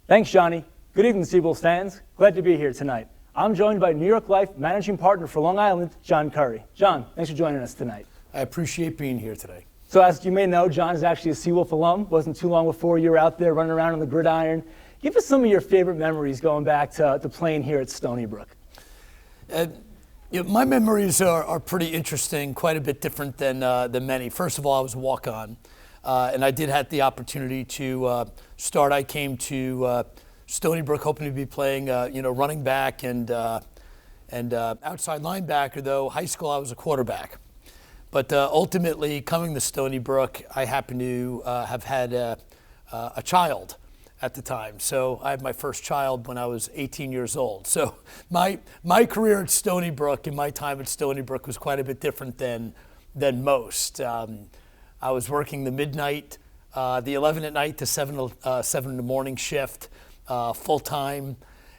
Thanks, Johnny. Good evening, Seawolves fans. Glad to be here tonight. I'm joined by New York Life Managing Partner for Long Island, John Curry. John, thanks for joining us tonight. I appreciate being here today. So as you may know, John is actually a Seawolf alum. Wasn't too long before you were out there running around on the gridiron. Give us some of your favorite memories going back to playing here at Stony Brook. My memories are pretty interesting, quite a bit different than many. First of all, I was a walk-on, and I did have the opportunity to start. I came to Stony Brook hoping to be playing, running back and outside linebacker. Though high school, I was a quarterback. But ultimately, coming to Stony Brook, I happened to have had a child at the time. So I had my first child when I was 18 years old. So my career at Stony Brook and my time at Stony Brook was quite a bit different than most. I was working the midnight, the 11 at night to 7 in the morning shift, full time,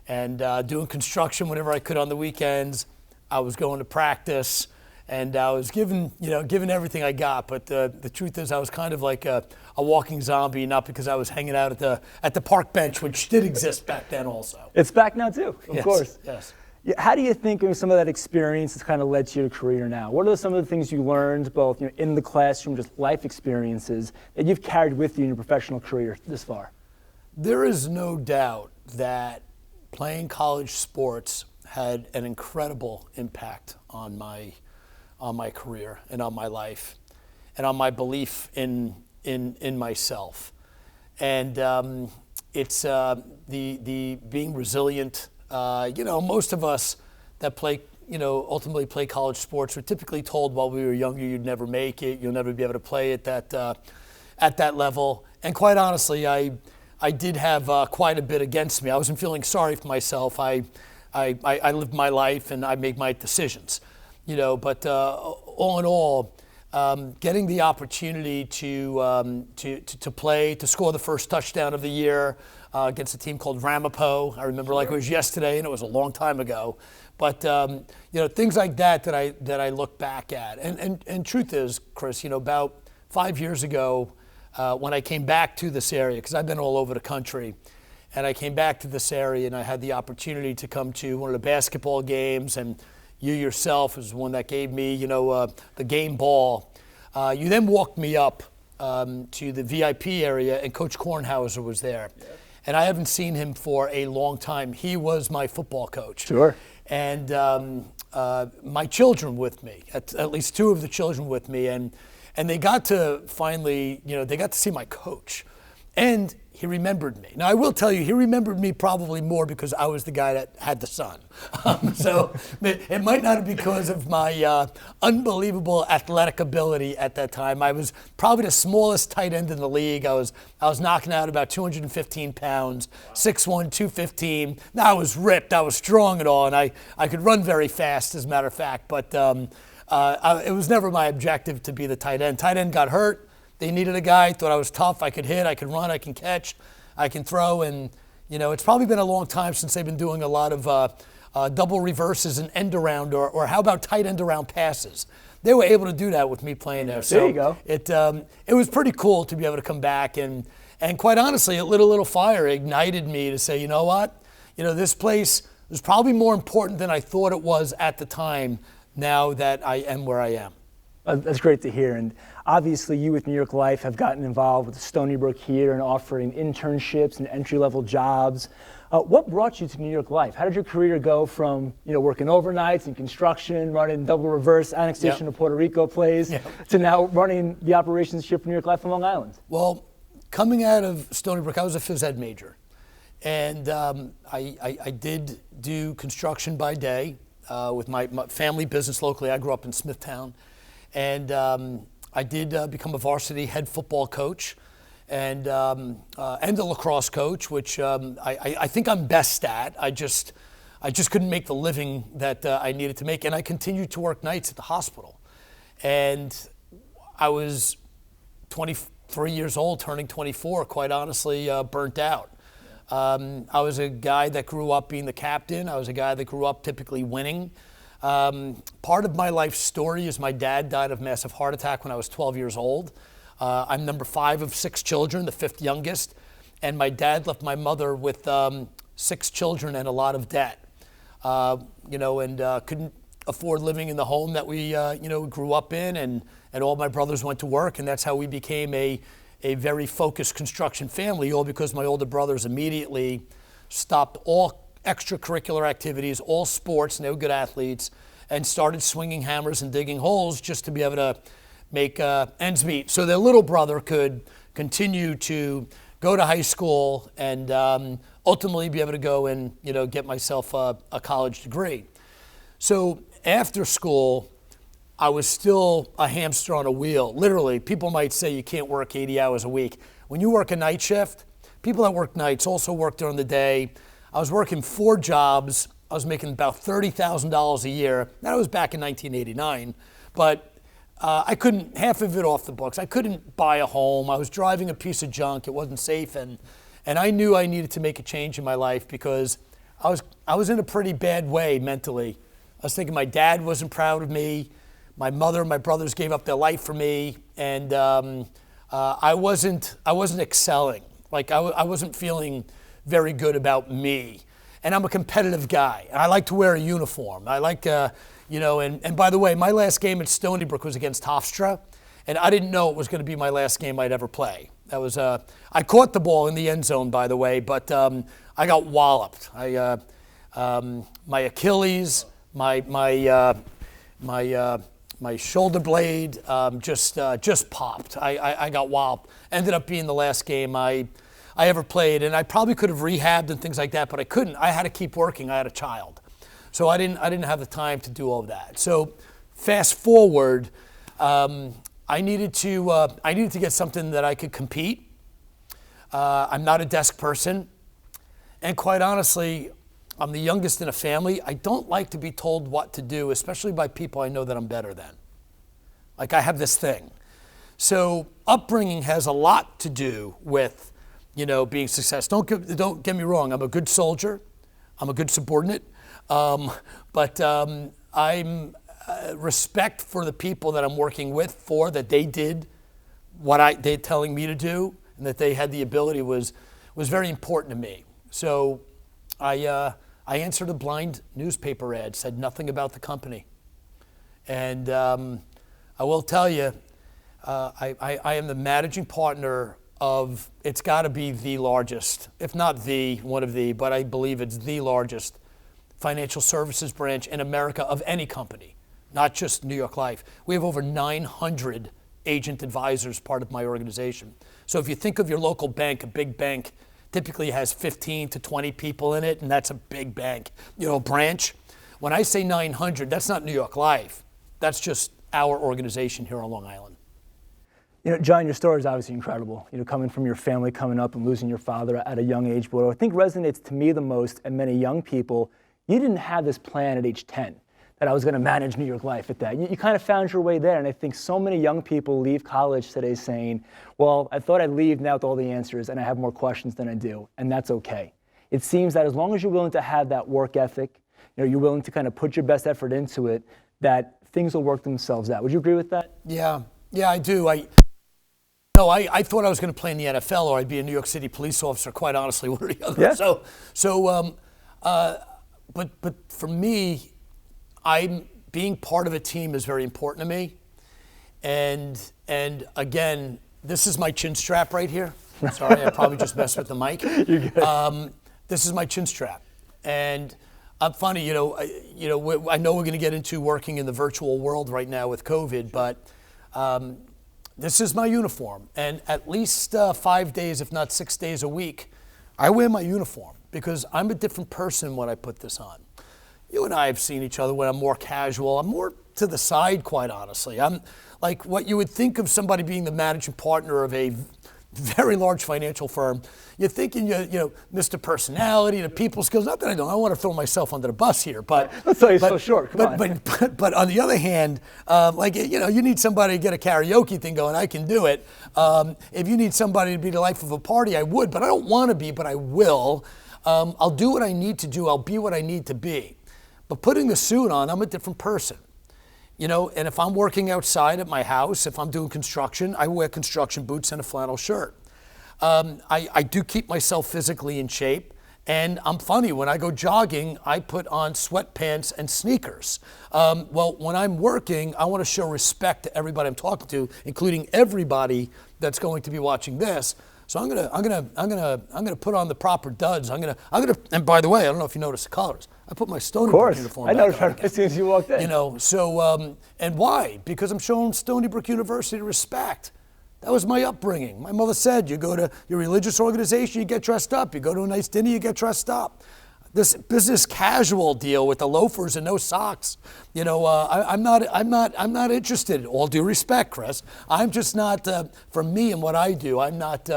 and doing construction whenever I could on the weekends. I was going to practice. And I was given everything I got, but the truth is I was kind of like a walking zombie, not because I was hanging out at the park bench, which did exist back then also. It's back now too, of course. Yes. How do you think some of that experience has kind of led to your career now? What are some of the things you learned, both in the classroom, just life experiences, that you've carried with you in your professional career this far? There is no doubt that playing college sports had an incredible impact on my career and on my life and on my belief in myself. And it's the being resilient. Most of us that ultimately play college sports were typically told while we were younger, you'd never make it, you'll never be able to play at that level. And quite honestly, I did have quite a bit against me. I wasn't feeling sorry for myself. I lived my life and I made my decisions. But all in all, getting the opportunity to play, to score the first touchdown of the year against a team called Ramapo. I remember like it was yesterday, and it was a long time ago. But things like that I look back at. And truth is, Chris, about 5 years ago, when I came back to this area, because I've been all over the country, and I came back to this area, and I had the opportunity to come to one of the basketball games, and you yourself is the one that gave me, the game ball. You then walked me up to the VIP area, and Coach Kornhauser was there. Yeah. And I haven't seen him for a long time. He was my football coach. Sure. And my children with me, at least two of the children with me, and they got to finally, they got to see my coach. And he remembered me. Now, I will tell you, he remembered me probably more because I was the guy that had the son. So it might not be because of my unbelievable athletic ability at that time. I was probably the smallest tight end in the league. I was knocking out about 215 pounds, 6'1", 215. Now, I was ripped. I was strong and all, and I could run very fast, as a matter of fact. But it was never my objective to be the tight end. Tight end got hurt. They needed a guy, thought I was tough, I could hit, I could run, I can catch, I can throw, and it's probably been a long time since they've been doing a lot of double reverses and end around, or how about tight end around passes? They were able to do that with me playing there. So there you go. It was pretty cool to be able to come back, and quite honestly, a little fire ignited me to say, you know what? This place was probably more important than I thought it was at the time, now that I am where I am. That's great to hear. And obviously you with New York Life have gotten involved with Stony Brook here and offering internships and entry-level jobs. What brought you to New York Life? How did your career go from working overnights in construction, running double reverse annexation to Puerto Rico plays, to now running the operations here for New York Life on Long Island? Well, coming out of Stony Brook, I was a phys ed major. And I did do construction by day with my family business locally. I grew up in Smithtown. And I did become a varsity head football coach and a lacrosse coach, which I think I'm best at. I just couldn't make the living that I needed to make. And I continued to work nights at the hospital. And I was 23 years old, turning 24, quite honestly, burnt out. I was a guy that grew up being the captain. I was a guy that grew up typically winning. Part of my life story is my dad died of massive heart attack when I was 12 years old. I'm number 5 of 6 children, the 5th youngest. and my dad left my mother with 6 children and a lot of debt. And couldn't afford living in the home that we, grew up in, and all my brothers went to work, and that's how we became a very focused construction family, all because my older brothers immediately stopped all extracurricular activities, all sports, and they were good athletes, and started swinging hammers and digging holes just to be able to make ends meet. So their little brother could continue to go to high school and ultimately be able to go and get myself a college degree. So after school, I was still a hamster on a wheel. Literally, people might say you can't work 80 hours a week. When you work a night shift, people that work nights also work during the day. I was working 4 jobs. I was making about $30,000 a year. That was back in 1989, but I couldn't, half of it off the books. I couldn't buy a home. I was driving a piece of junk. It wasn't safe, and I knew I needed to make a change in my life because I was in a pretty bad way mentally. I was thinking my dad wasn't proud of me. My mother and my brothers gave up their life for me, and I wasn't excelling. Like I wasn't feeling very good about me. And I'm a competitive guy. And I like to wear a uniform. I like, and by the way, my last game at Stony Brook was against Hofstra, and I didn't know it was going to be my last game I'd ever play. That was, I caught the ball in the end zone, by the way, but I got walloped. My Achilles, my shoulder blade just popped. I got walloped. Ended up being the last game I ever played, and I probably could have rehabbed and things like that, but I couldn't. I had to keep working. I had a child, so I didn't have the time to do all of that. So fast forward, I needed to get something that I could compete. I'm not a desk person, and quite honestly, I'm the youngest in a family. I don't like to be told what to do, especially by people I know that I'm better than. Like I have this thing. So upbringing has a lot to do with being successful. Don't get me wrong. I'm a good soldier. I'm a good subordinate. But I'm respect for the people that I'm working with for that they did what they're telling me to do, and that they had the ability was very important to me. So I answered a blind newspaper ad, said nothing about the company, and I will tell you, I am the managing partner of, it's got to be the largest, if not one of the, but I believe it's the largest financial services branch in America of any company, not just New York Life. We have over 900 agent advisors part of my organization. So if you think of your local bank, a big bank typically has 15 to 20 people in it, and that's a big bank, branch. When I say 900, that's not New York Life. That's just our organization here on Long Island. John, your story is obviously incredible. Coming from your family, coming up and losing your father at a young age. But what I think resonates to me the most and many young people, you didn't have this plan at age 10 that I was going to manage New York Life at that. You kind of found your way there. And I think so many young people leave college today saying, well, I thought I'd leave now with all the answers and I have more questions than I do. And that's okay. It seems that as long as you're willing to have that work ethic, you're willing to kind of put your best effort into it, that things will work themselves out. Would you agree with that? Yeah, I do. I thought I was going to play in the NFL or I'd be a New York City police officer, quite honestly, one or the other. Yeah. But for me, being part of a team is very important to me. And again, this is my chin strap right here. Sorry, I probably just messed with the mic. You're good. This is my chin strap. And I'm funny, I know we're going to get into working in the virtual world right now with COVID, but this is my uniform. And at least 5 days, if not 6 days a week, I wear my uniform because I'm a different person when I put this on. You and I have seen each other when I'm more casual. I'm more to the side, quite honestly. I'm like what you would think of somebody being the managing partner of a very large financial firm. You're thinking, Mr. Personality, the people skills. Not that I don't want to throw myself under the bus here, but that's why you're so short. Come on. But on the other hand, you need somebody to get a karaoke thing going. I can do it. If you need somebody to be the life of a party, I would, but I don't want to be, but I will. I'll do what I need to do. I'll be what I need to be. But putting the suit on, I'm a different person. And if I'm working outside at my house, if I'm doing construction, I wear construction boots and a flannel shirt. I do keep myself physically in shape. And I'm funny, when I go jogging, I put on sweatpants and sneakers. Well, when I'm working, I want to show respect to everybody I'm talking to, including everybody that's going to be watching this. So I'm gonna put on the proper duds. I'm gonna. And by the way, I don't know if you noticed the colors. I put my Stony Brook uniform. I noticed right as soon as you walked in. You know, so and why? Because I'm showing Stony Brook University respect. That was my upbringing. My mother said, you go to your religious organization, you get dressed up. You go to a nice dinner, you get dressed up. This business casual deal with the loafers and no socks, you know, I'm not interested. All due respect, Chris. I'm just not for me and what I do. I'm not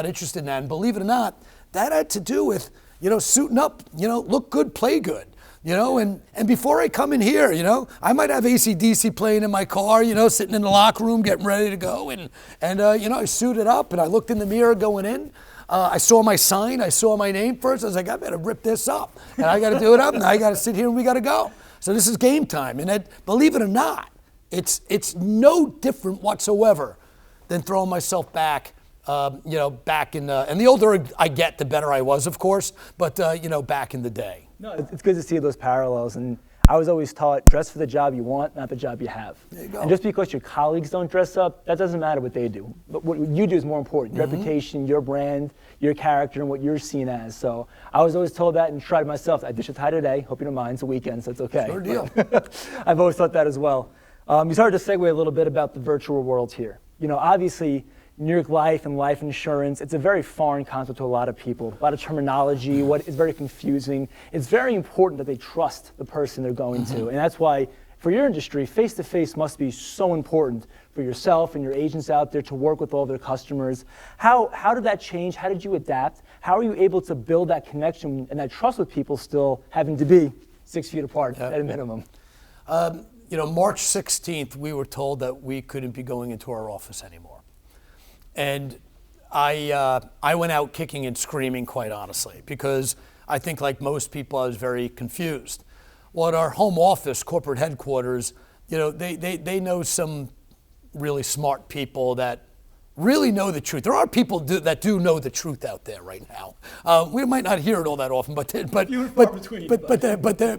interested in that. And believe it or not, that had to do with, you know, suiting up. You know, look good, play good. You know, and before I come in here, you know, I might have AC/DC playing in my car, you know, sitting in the locker room, getting ready to go. And you know, I suited up and I looked in the mirror going in. I saw my sign. I saw my name first. I was like, I better rip this up. And I got to do it up. And I got to sit here and we got to go. So this is game time. And believe it or not, it's no different whatsoever than throwing myself back, you know, back in, and the older I get, the better I was, of course, but, you know, back in the day. No, it's good to see those parallels. And I was always taught, dress for the job you want, not the job you have. There you go. And just because your colleagues don't dress up, that doesn't matter what they do. But what you do is more important. Your reputation, your brand, your character, and what you're seen as. So I was always told that and tried myself. I dish a tie today. Hope you don't mind. It's a weekend, so it's okay. Sure deal. I've always thought that as well. You started to segue a little bit about the virtual world here. You know, obviously, New York Life and life insurance, it's a very foreign concept to a lot of people. A lot of terminology, what is very confusing. It's very important that they trust the person they're going to. And that's why, for your industry, face-to-face must be so important for yourself and your agents out there to work with all their customers. How did that change? How did you adapt? How are you able to build that connection and that trust with people still having to be 6 feet apart at a minimum? You know, March 16th, we were told that we couldn't be going into our office anymore. And I went out kicking and screaming, quite honestly, because I think, like most people, I was very confused. Well, at our home office, corporate headquarters, you know, they know some really smart people that really know the truth. There are people that do know the truth out there right now. We might not hear it all that often, but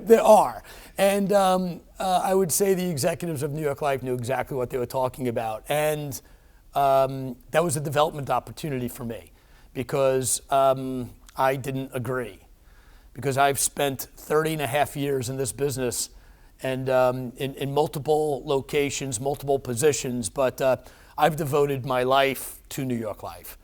there are. And I would say the executives of New York Life knew exactly what they were talking about. And that was a development opportunity for me because I didn't agree. Because I've spent 30 and a half years in this business and in multiple locations, multiple positions, but I've devoted my life to New York Life.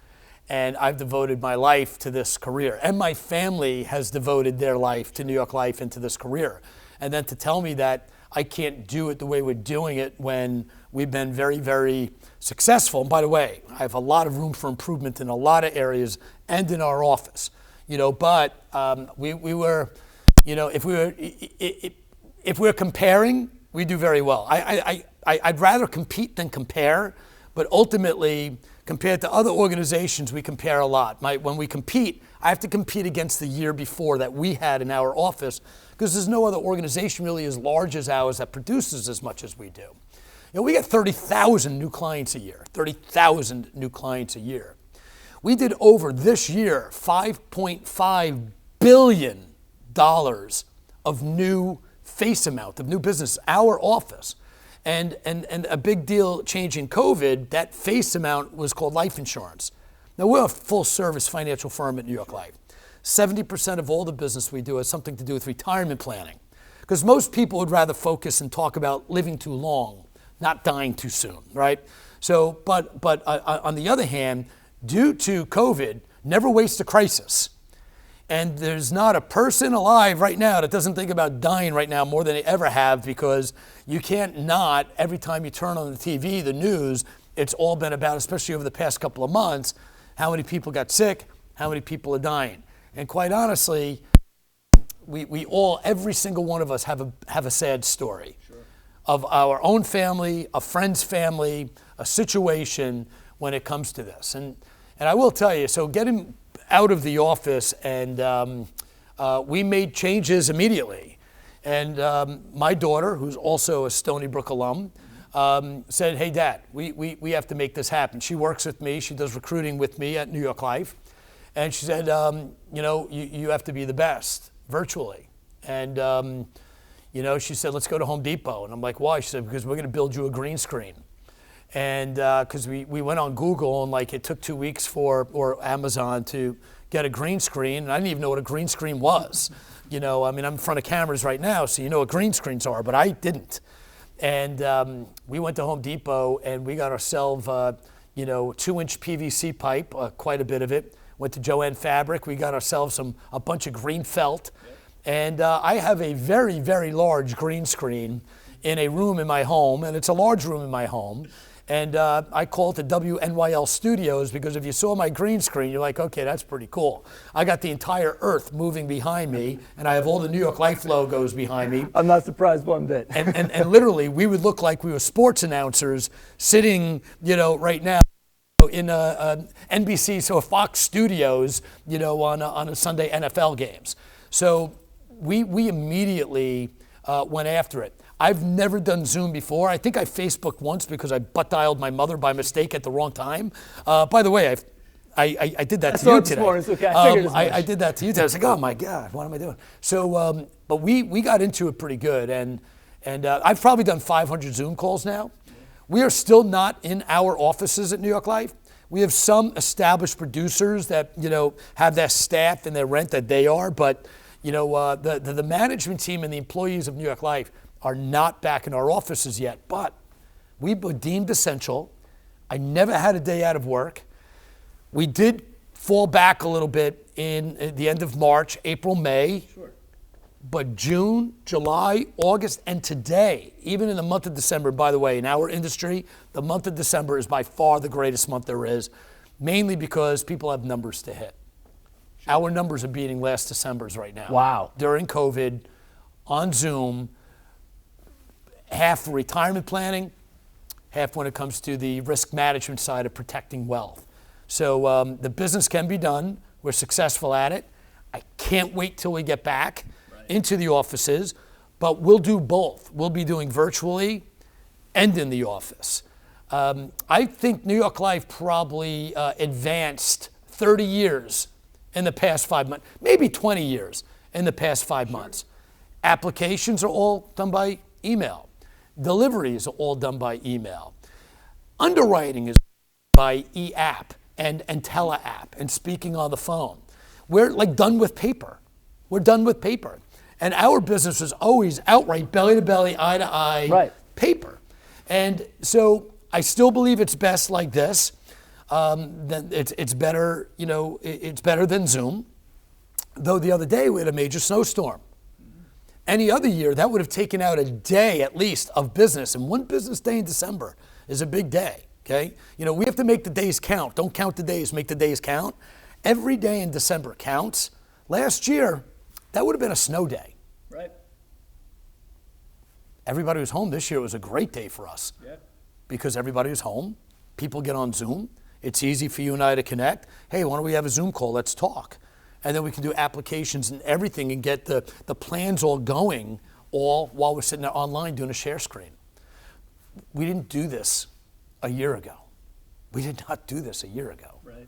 And I've devoted my life to this career. And my family has devoted their life to New York Life and to this career. And then to tell me that I can't do it the way we're doing it when we've been very, very successful. And by the way, I have a lot of room for improvement in a lot of areas and in our office. You know, but we were, you know, if we're comparing, we do very well. I'd rather compete than compare, but ultimately, compared to other organizations, we compare a lot. When we compete, I have to compete against the year before that we had in our office, because there's no other organization really as large as ours that produces as much as we do. You know, we get 30,000 new clients a year, 30,000 new clients a year. We did over this year $5.5 billion of new face amount, of new business, our office. And a big deal change in COVID, that face amount was called life insurance. Now, we're a full-service financial firm at New York Life. 70% of all the business we do has something to do with retirement planning, because most people would rather focus and talk about living too long, not dying too soon, right? So, but on the other hand, due to COVID, never waste a crisis. And there's not a person alive right now that doesn't think about dying right now more than they ever have, because you can't not, every time you turn on the TV, the news, it's all been about, especially over the past couple of months, how many people got sick, how many people are dying. And quite honestly, we all, every single one of us have a sad story. Sure. Of our own family, a friend's family, a situation when it comes to this. And I will tell you, so getting out of the office, and we made changes immediately. And my daughter, who's also a Stony Brook alum, said, hey, Dad, we have to make this happen. She works with me. She does recruiting with me at New York Life. And she said, you have to be the best virtually. And, she said, let's go to Home Depot. And I'm like, why? She said, because we're going to build you a green screen. And because we went on Google, and it took 2 weeks or Amazon to get a green screen. And I didn't even know what a green screen was. I'm in front of cameras right now, so you know what green screens are, but I didn't. And we went to Home Depot, and we got ourselves, 2-inch PVC pipe, quite a bit of it. Went to Joann Fabric. We got ourselves a bunch of green felt. Yep. And I have a very, very large green screen in a room in my home, and it's a large room in my home. And I call it the WNYL Studios because if you saw my green screen, you're like, okay, that's pretty cool. I got the entire earth moving behind me, and I have all the New York Life logos behind me. I'm not surprised one bit. and literally, we would look like we were sports announcers sitting, right now in NBC, so Fox Studios, on a Sunday NFL games. So we immediately went after it. I've never done Zoom before. I think I Facebooked once because I butt dialed my mother by mistake at the wrong time. By the way, I did that to you today. It's okay. I did that to you today. I was like, oh my God, what am I doing? So, but we got into it pretty good, and I've probably done 500 Zoom calls now. We are still not in our offices at New York Life. We have some established producers that have their staff and their rent that they are, but the management team and the employees of New York Life are not back in our offices yet. But we were deemed essential. I never had a day out of work. We did fall back a little bit in the end of March, April, May. Sure. But June, July, August, and today, even in the month of December, by the way, in our industry, the month of December is by far the greatest month there is, mainly because people have numbers to hit. Sure. Our numbers are beating last December's right now. Wow. During COVID, on Zoom, half for retirement planning, half when it comes to the risk management side of protecting wealth. So the business can be done. We're successful at it. I can't wait till we get back into the offices, but we'll do both. We'll be doing virtually and in the office. I think New York Life probably advanced 30 years in the past 5 months, maybe 20 years in the past 5 months. Applications are all done by email. Deliveries are all done by email. Underwriting is by e-app and tele-app and speaking on the phone. We're done with paper. We're done with paper. And our business is always outright belly-to-belly, eye-to-eye paper. And so I still believe it's best like this. It's better, it's better than Zoom. Though the other day we had a major snowstorm. Any other year, that would have taken out a day at least of business. And one business day in December is a big day, okay? We have to make the days count. Don't count the days, make the days count. Every day in December counts. Last year, that would have been a snow day. Right. Everybody was home. This year was a great day for us. Yeah. Because everybody was home. People get on Zoom. It's easy for you and I to connect. Hey, why don't we have a Zoom call? Let's talk. And then we can do applications and everything and get the plans all going all while we're sitting there online doing a share screen. We didn't do this a year ago. We did not do this a year ago. Right.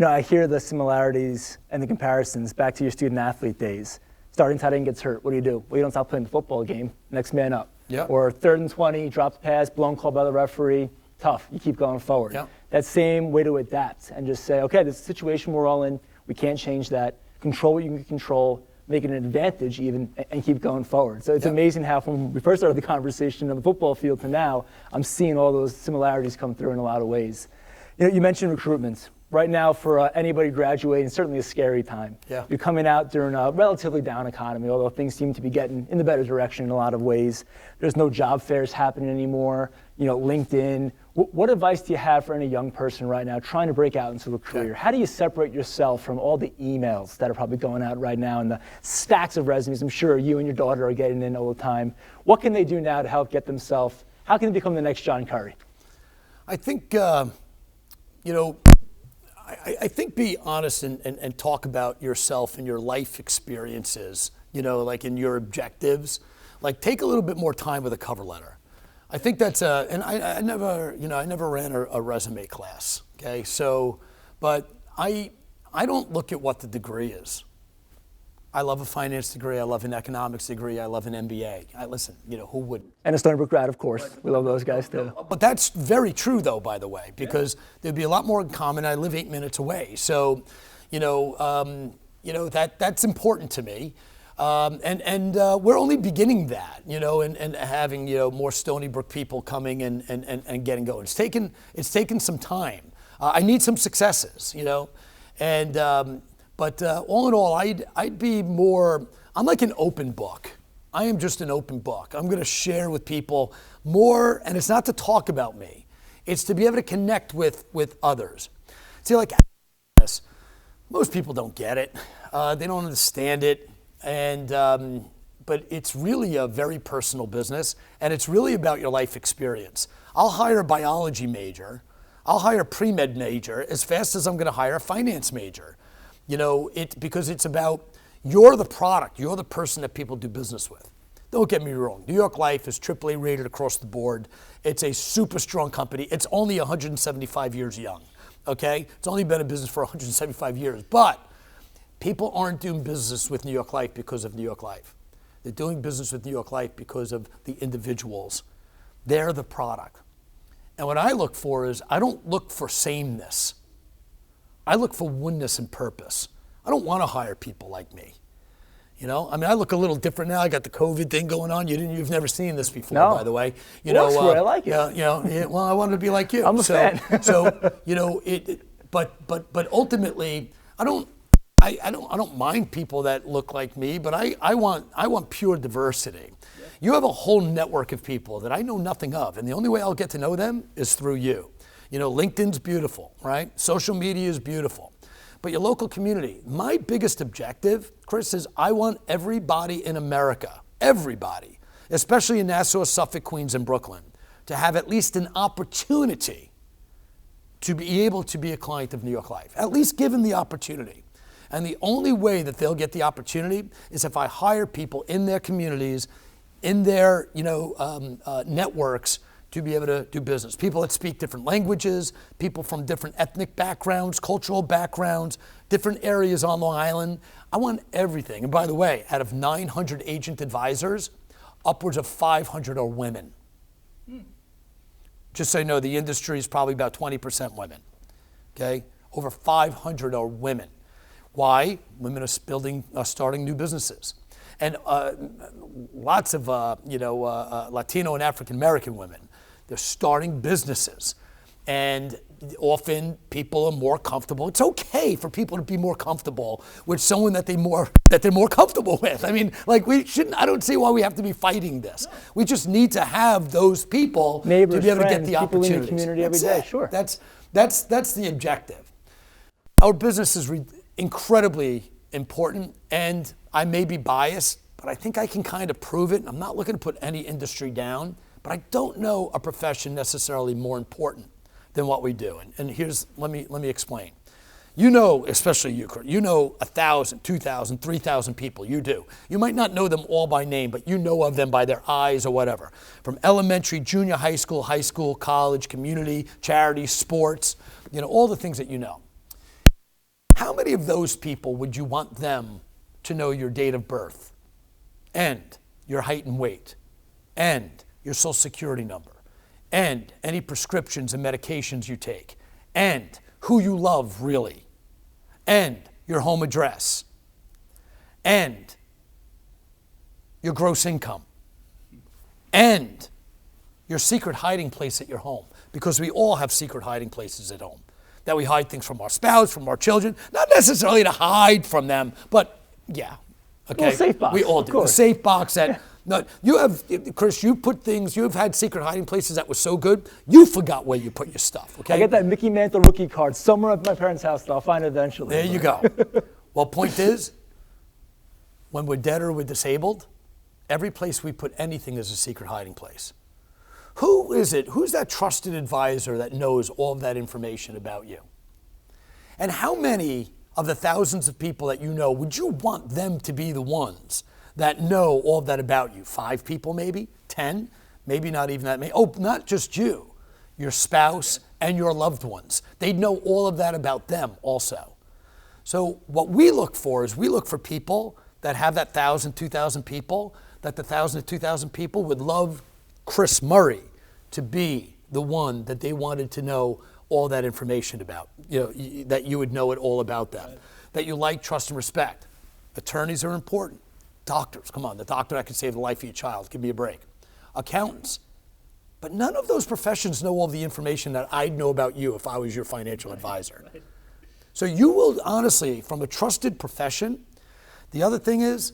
I hear the similarities and the comparisons back to your student athlete days. Starting tight end gets hurt. What do? Well, you don't stop playing the football game. Next man up. Yep. Or 3rd and 20, drops pass, blown call by the referee. Tough. You keep going forward. Yep. That same way to adapt and just say, okay, this is a situation we're all in. We can't change that. Control what you can control, make it an advantage even, and keep going forward. So it's amazing how from we first started the conversation on the football field to now, I'm seeing all those similarities come through in a lot of ways. You mentioned recruitment. Right now, for anybody graduating, certainly a scary time. Yeah. You're coming out during a relatively down economy, although things seem to be getting in the better direction in a lot of ways. There's no job fairs happening anymore. LinkedIn. What advice do you have for any young person right now trying to break out into a career? How do you separate yourself from all the emails that are probably going out right now and the stacks of resumes I'm sure you and your daughter are getting in all the time? What can they do now to help get themselves? How can they become the next John Curry? I think, I think be honest and talk about yourself and your life experiences, and your objectives. Take a little bit more time with a cover letter. I think that's and I never, I never ran a resume class. Okay, so, but I don't look at what the degree is. I love a finance degree. I love an economics degree. I love an MBA. Listen, who wouldn't? And a Stony Brook grad, of course. We love those guys too. But that's very true, though, by the way, because there'd be a lot more in common. I live 8 minutes away, so, that's important to me. And we're only beginning that, and having more Stony Brook people coming and getting going. It's taken some time. I need some successes, and. But all in all, I'd be more, I'm like an open book. I am just an open book. I'm going to share with people more, and it's not to talk about me. It's to be able to connect with others. See, like this, most people don't get it. They don't understand it. And but it's really a very personal business, and it's really about your life experience. I'll hire a biology major. I'll hire a pre-med major as fast as I'm going to hire a finance major. Because it's about, you're the product, you're the person that people do business with. Don't get me wrong, New York Life is AAA rated across the board. It's a super strong company. It's only 175 years young, okay? It's only been in business for 175 years, but people aren't doing business with New York Life because of New York Life. They're doing business with New York Life because of the individuals. They're the product. And what I look for is, I don't look for sameness. I look for oneness and purpose. I don't want to hire people like me. I look a little different now. I got the COVID thing going on. You've never seen this before, no. by the way. I like it. Well, I wanted to be like you. I'm a fan. But ultimately, I don't mind people that look like me, but I want pure diversity. Yeah. You have a whole network of people that I know nothing of, and the only way I'll get to know them is through you. LinkedIn's beautiful, right? Social media is beautiful. But your local community, my biggest objective, Chris, is I want everybody in America, everybody, especially in Nassau, Suffolk, Queens, and Brooklyn, to have at least an opportunity to be able to be a client of New York Life, at least given the opportunity. And the only way that they'll get the opportunity is if I hire people in their communities, in their networks, to be able to do business. People that speak different languages, people from different ethnic backgrounds, cultural backgrounds, different areas on Long Island. I want everything. And by the way, out of 900 agent advisors, upwards of 500 are women. Just so you know, the industry is probably about 20% women. Okay? Over 500 are women. Why? Women are starting new businesses. And lots of Latino and African American women. They're starting businesses, and often people are more comfortable. It's okay for people to be more comfortable with someone that they're more comfortable with. We shouldn't. I don't see why we have to be fighting this. We just need to have those people neighbors, to be able friends, to get the people opportunities. in the community every day. Sure. That's the objective. Our business is incredibly important, and I may be biased, but I think I can kind of prove it. I'm not looking to put any industry down. But I don't know a profession necessarily more important than what we do. And let me explain. Especially you, Kurt, 1,000, 2,000, 3,000 people, you do. You might not know them all by name, but you know of them by their eyes or whatever. From elementary, junior high school, college, community, charity, sports, all the things that you know. How many of those people would you want them to know your date of birth and your height and weight and your social security number, and any prescriptions and medications you take, and who you love really, and your home address, and your gross income, and your secret hiding place at your home? Because we all have secret hiding places at home that we hide things from our spouse, from our children, not necessarily to hide from them, but yeah, okay. Well, safe box, we all do. Course. A safe box that. No, you have, Chris, you've had secret hiding places that were so good, you forgot where you put your stuff, okay? I get that Mickey Mantle rookie card somewhere at my parents' house that I'll find eventually. There you go. Well, point is, when we're dead or we're disabled, every place we put anything is a secret hiding place. Who is it? Who's that trusted advisor that knows all of that information about you? And how many of the thousands of people that you know would you want them to be the ones that know all of that about you? 5 people maybe? 10? maybe not even that many. Oh, not just you, your spouse and your loved ones. They'd know all of that about them also. So what we look for is we look for people that have that 1,000, 2,000 people, that the 1,000 to 2,000 people would love Chris Murray to be the one that they wanted to know all that information about, that you would know it all about them, that you like, trust, and respect. Attorneys are important. Doctors, come on, the doctor that can save the life of your child, give me a break. Accountants. But none of those professions know all the information that I'd know about you if I was your financial advisor. Right. So you will honestly, from a trusted profession, the other thing is,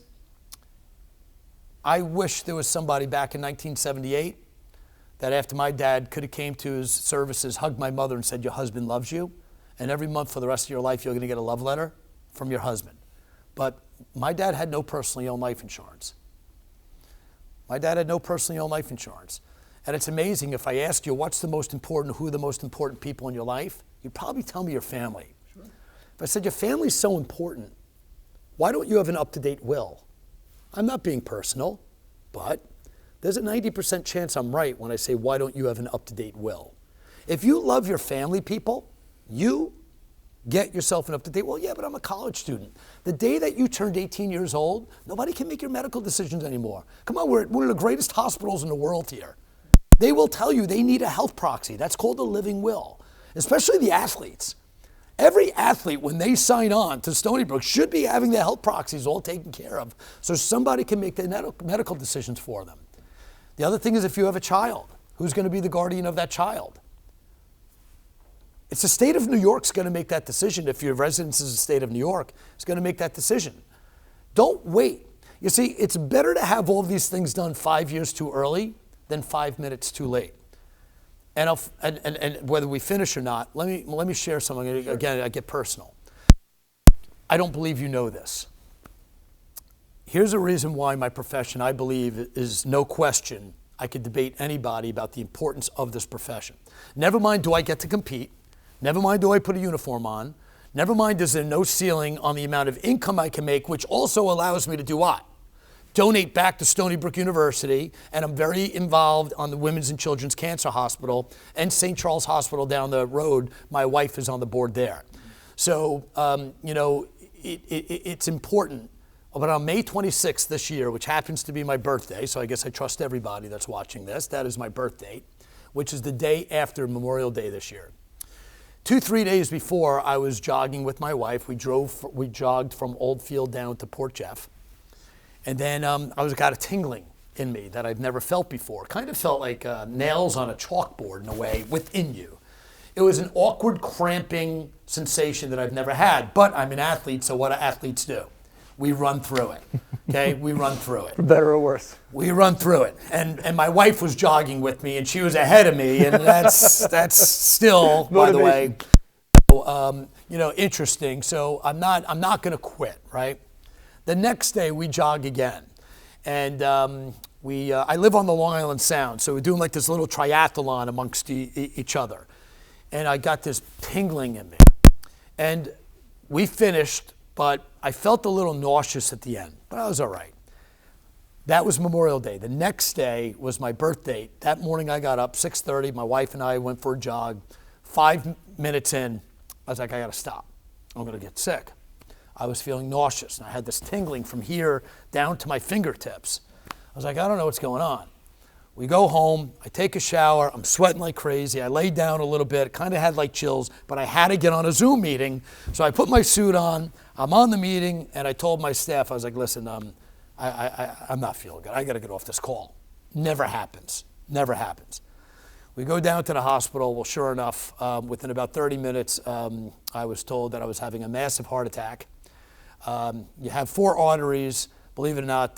I wish there was somebody back in 1978 that after my dad could have came to his services, hugged my mother and said, your husband loves you, and every month for the rest of your life you're going to get a love letter from your husband. But my dad had no personally owned life insurance. My dad had no personally owned life insurance. And it's amazing, if I ask you what's the most important, who are the most important people in your life, you'd probably tell me your family. Sure. If I said your family's so important, why don't you have an up-to-date will? I'm not being personal, but there's a 90% chance I'm right when I say, why don't you have an up-to-date will? If you love your family, people, you get yourself an up-to-date will. Yeah, but I'm a college student. The day that you turned 18 years old, nobody can make your medical decisions anymore. Come on, we're at one of the greatest hospitals in the world here. They will tell you they need a health proxy. That's called a living will, especially the athletes. Every athlete, when they sign on to Stony Brook, should be having their health proxies all taken care of so somebody can make the medical decisions for them. The other thing is, if you have a child, who's going to be the guardian of that child? It's the state of New York's going to make that decision. If your residence is the state of New York, it's going to make that decision. Don't wait. You see, it's better to have all these things done 5 years too early than 5 minutes too late. And whether we finish or not, let me share something. Again, I get personal. I don't believe you know this. Here's a reason why my profession, I believe, is no question. I could debate anybody about the importance of this profession. Never mind, do I get to compete? Never mind, do I put a uniform on? Never mind, is there no ceiling on the amount of income I can make, which also allows me to do what? Donate back to Stony Brook University, and I'm very involved on the Women's and Children's Cancer Hospital and St. Charles Hospital down the road. My wife is on the board there. So, it's important. But on May 26th this year, which happens to be my birthday, so I guess I trust everybody that's watching this, that is my birth date, which is the day after Memorial Day this year. 2-3 days before, I was jogging with my wife. We jogged from Oldfield down to Port Jeff. And then I got a tingling in me that I've never felt before. Kind of felt like nails on a chalkboard in a way within you. It was an awkward, cramping sensation that I've never had. But I'm an athlete, so what do athletes do? We run through it. Okay, we run through it. For better or worse. We run through it. And my wife was jogging with me, and she was ahead of me, and that's still, by the way, interesting. So I'm not going to quit, right? The next day we jog again, and I live on the Long Island Sound, so we're doing like this little triathlon amongst each other, and I got this tingling in me, and we finished, but I felt a little nauseous at the end, but I was all right. That was Memorial Day. The next day was my birth date. That morning I got up 6:30. My wife and I went for a jog. 5 minutes in, I was like, I got to stop. I'm going to get sick. I was feeling nauseous, and I had this tingling from here down to my fingertips. I was like, I don't know what's going on. We go home, I take a shower, I'm sweating like crazy. I lay down a little bit, kind of had like chills, but I had to get on a Zoom meeting. So I put my suit on, I'm on the meeting, and I told my staff, I was like, listen, I'm not feeling good. I got to get off this call. Never happens, never happens. We go down to the hospital. Well, sure enough, within about 30 minutes, I was told that I was having a massive heart attack. You have 4 arteries. Believe it or not,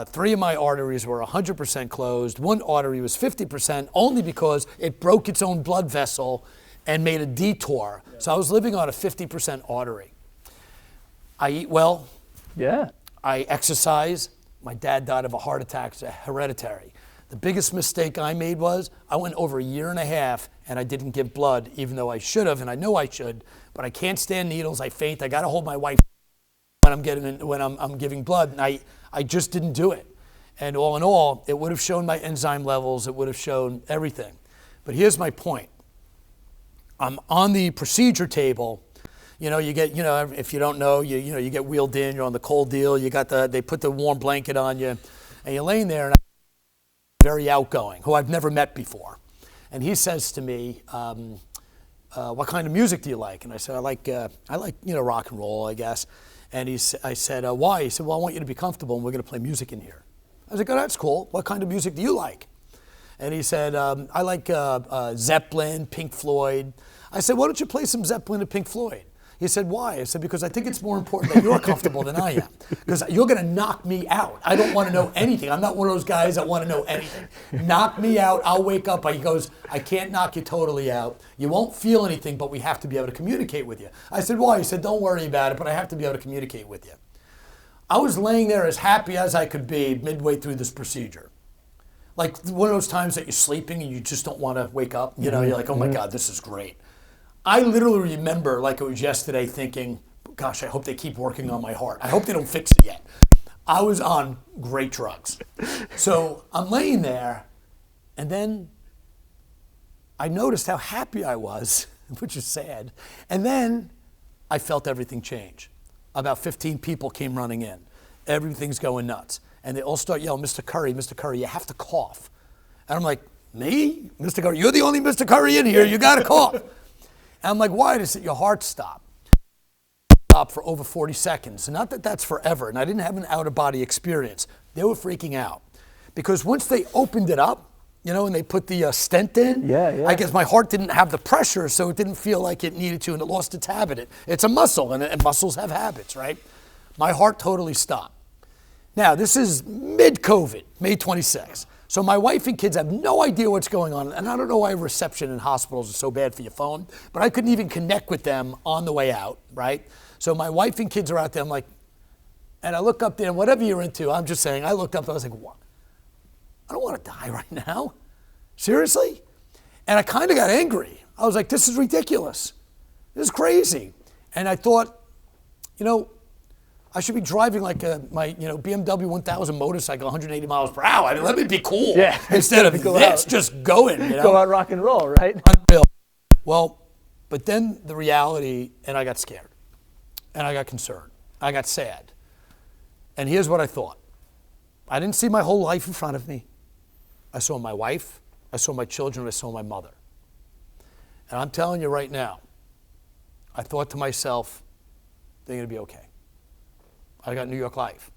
3 of my arteries were 100% closed. 1 artery was 50%, only because it broke its own blood vessel and made a detour. Yeah. So I was living on a 50% artery. I eat well. Yeah. I exercise. My dad died of a heart attack. It's hereditary. The biggest mistake I made was I went over 1.5 years and I didn't give blood, even though I should have, and I know I should, but I can't stand needles. I faint. I got to hold my wife when I'm giving blood, and I just didn't do it. And all in all, it would have shown my enzyme levels. It would have shown everything. But here's my point. I'm on the procedure table. You get, if you don't know, you get wheeled in. You're on the cold deal. They put the warm blanket on you, and you're laying there. And I'm very outgoing, who I've never met before. And he says to me, "What kind of music do you like?" And I said, "I like rock and roll, I guess." And I said, "Why?" He said, "Well, I want you to be comfortable, and we're going to play music in here." I was like, "Oh, that's cool. What kind of music do you like?" And he said, "I like Zeppelin, Pink Floyd." I said, "Why don't you play some Zeppelin and Pink Floyd?" He said, "Why?" I said, "Because I think it's more important that you're comfortable than I am. Because you're going to knock me out. I don't want to know anything. I'm not one of those guys that want to know anything. Knock me out. I'll wake up." He goes, "I can't knock you totally out. You won't feel anything, but we have to be able to communicate with you." I said, "Why?" He said, "Don't worry about it, but I have to be able to communicate with you." I was laying there as happy as I could be midway through this procedure. Like one of those times that you're sleeping and you just don't want to wake up. You're like, "Oh my God, this is great." I literally remember like it was yesterday thinking, "Gosh, I hope they keep working on my heart. I hope they don't fix it yet." I was on great drugs. So I'm laying there, and then I noticed how happy I was, which is sad. And then I felt everything change. About 15 people came running in. Everything's going nuts. And they all start yelling, Mr. Curry, you have to cough." And I'm like, "Me? Mr. Curry, you're the only Mr. Curry in here. You got to cough." And I'm like, "Why?" They said, "Your heart stopped." Stopped for over 40 seconds. And not that that's forever. And I didn't have an out-of-body experience. They were freaking out. Because once they opened it up, and they put the stent in, I guess my heart didn't have the pressure, so it didn't feel like it needed to, and it lost its habit. It's a muscle, and muscles have habits, right? My heart totally stopped. Now, this is mid-COVID, May 26th. So my wife and kids have no idea what's going on. And I don't know why reception in hospitals is so bad for your phone, but I couldn't even connect with them on the way out, right? So my wife and kids are out there. I'm like, and I look up there, and whatever you're into, I'm just saying, I looked up, I was like, what? I don't want to die right now. Seriously? And I kind of got angry. I was like, this is ridiculous. This is crazy. And I thought, I should be driving like my BMW 1000 motorcycle, 180 miles per hour. I mean, let me be cool. Yeah. Instead of this, just going. Go out rock and roll, right? Unreal. Well, but then the reality, and I got scared. And I got concerned. I got sad. And here's what I thought. I didn't see my whole life in front of me. I saw my wife, I saw my children, I saw my mother. And I'm telling you right now, I thought to myself, they're going to be okay. I got New York Life.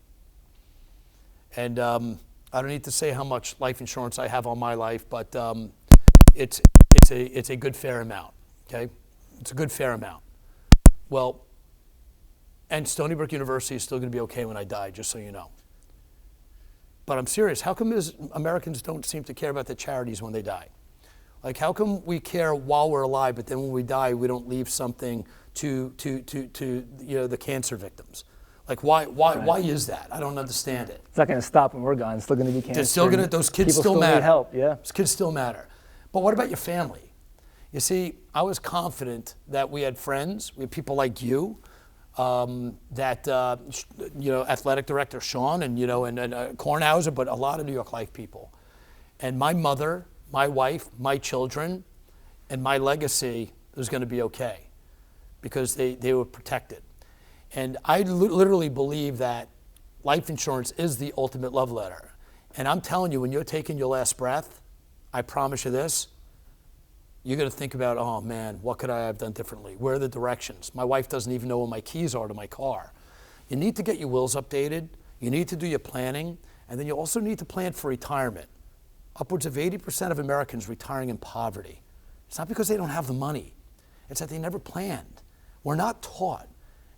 And I don't need to say how much life insurance I have on my life, but it's a good fair amount, okay? It's a good fair amount. Well, and Stony Brook University is still going to be okay when I die, just so you know. But I'm serious. How come Americans don't seem to care about the charities when they die? Like, how come we care while we're alive, but then when we die, we don't leave something to the cancer victims? Like, why is that? I don't understand it. It's not going to stop when we're gone. It's still going to be cancer. It's still those kids still matter. Need help, yeah. Those kids still matter. But what about your family? You see, I was confident that we had friends, we had people like you, athletic director Sean and Kornhauser, but a lot of New York Life people. And my mother, my wife, my children, and my legacy was going to be okay because they were protected. And I literally believe that life insurance is the ultimate love letter. And I'm telling you, when you're taking your last breath, I promise you this, you're going to think about, oh man, what could I have done differently? Where are the directions? My wife doesn't even know where my keys are to my car. You need to get your wills updated. You need to do your planning. And then you also need to plan for retirement. Upwards of 80% of Americans retiring in poverty. It's not because they don't have the money. It's that they never planned. We're not taught.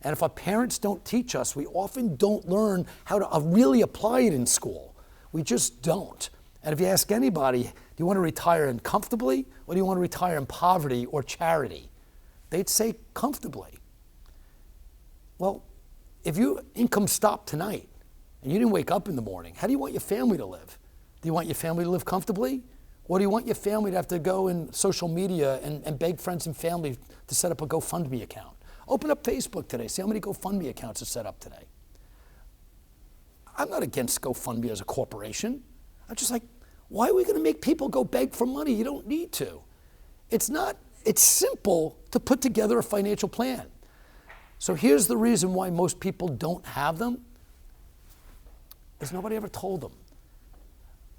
And if our parents don't teach us, we often don't learn how to really apply it in school. We just don't. And if you ask anybody, do you want to retire comfortably, or do you want to retire in poverty or charity? They'd say comfortably. Well, if your income stopped tonight and you didn't wake up in the morning, how do you want your family to live? Do you want your family to live comfortably? Or do you want your family to have to go in social media and beg friends and family to set up a GoFundMe account? Open up Facebook today. See how many GoFundMe accounts are set up today. I'm not against GoFundMe as a corporation. I'm just like, why are we going to make people go beg for money? You don't need to. It's simple to put together a financial plan. So here's the reason why most people don't have them, is nobody ever told them.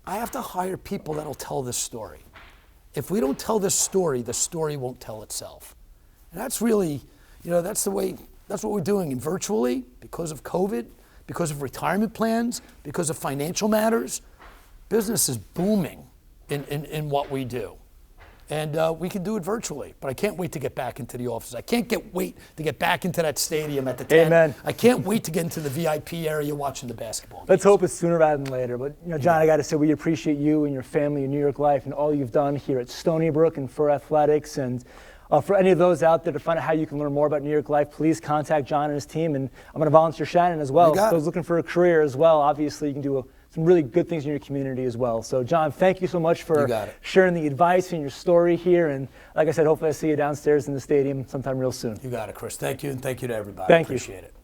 I have to hire people that'll tell this story. If we don't tell this story, the story won't tell itself. And that's really, that's what we're doing. And virtually, because of COVID, because of retirement plans, because of financial matters, business is booming in what we do. And we can do it virtually, but I can't wait to get back into the office. I can't wait to get back into that stadium at the 10. Amen. I can't wait to get into the VIP area watching the basketball games. Let's hope it's sooner rather than later. But John, I got to say we appreciate you and your family in New York Life and all you've done here at Stony Brook and for athletics. And for any of those out there to find out how you can learn more about New York Life, please contact John and his team. And I'm going to volunteer Shannon as well. Those looking for a career as well, obviously you can do some really good things in your community as well. So John, thank you so much for sharing the advice and your story here. And like I said, hopefully I see you downstairs in the stadium sometime real soon. You got it, Chris. Thank you, and thank you to everybody. Thank you. Appreciate it.